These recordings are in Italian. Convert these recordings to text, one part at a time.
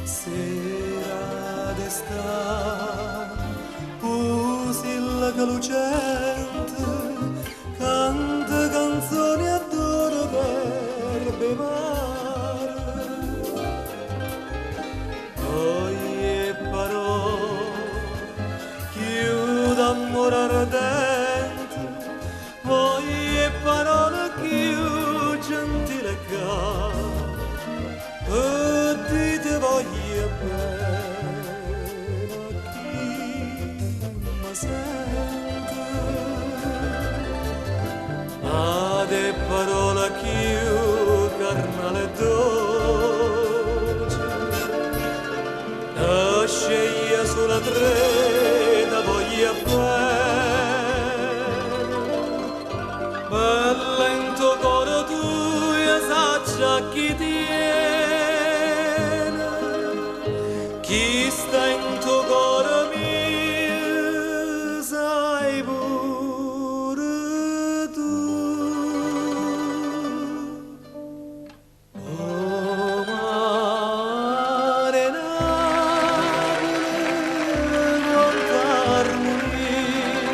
Sera d'estate, pusilla lucente, canta canzoni a d'oro per bevare. Poi e parole, chiude amore ardente, poi e parole più gentile che dite voglio bene a chi mi sente. A de parole più carnale e dolce, sceglie sulla trena voglio bene. Ma lento coro tu saggia chi tiene, chi sta in tuo cuore mio, sai pure tu. Oh mare Napoli, quanta armonia,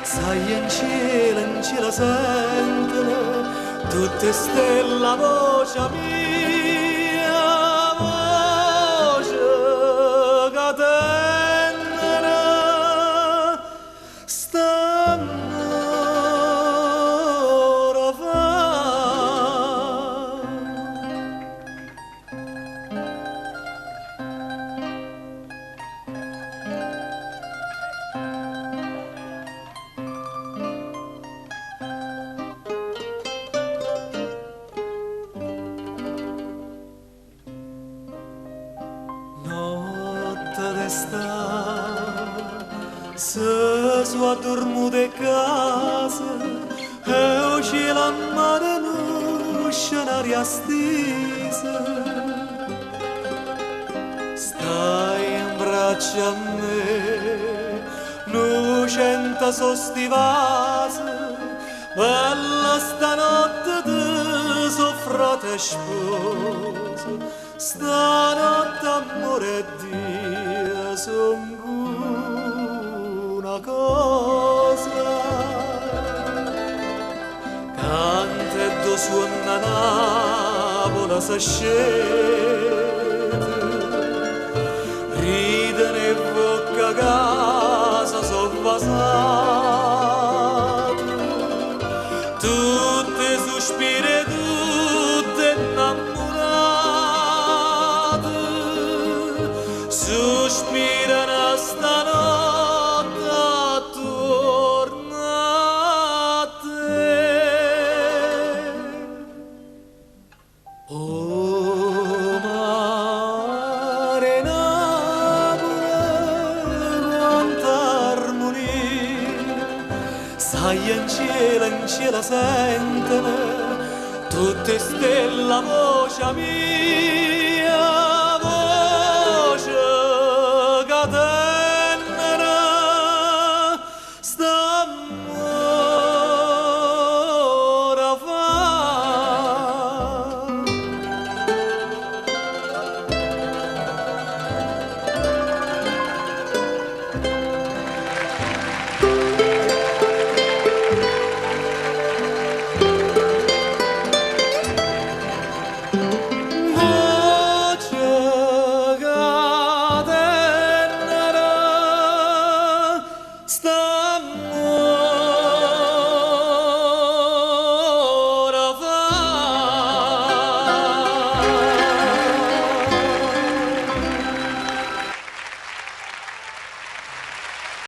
sai in cielo sentono tutte stelle a voce mia, voce catena, stanno fa. Notte d'estate, se su addormo de casa e o cielo a mare nu scenario stisa. Stai in braccio a me, nu centa sostivase, bella stanotte te soffrate sposo. Stanotte amore e Dio son una cosa, canta e do suona Napoli si scende, ridere e bocca casa son vasate, tutte sospire, tutte innamorate, sospirano stanotte attorno a te. Oh mare Napoli, quanta armonia, sai in cielo sentono tutte stelle a voce mia.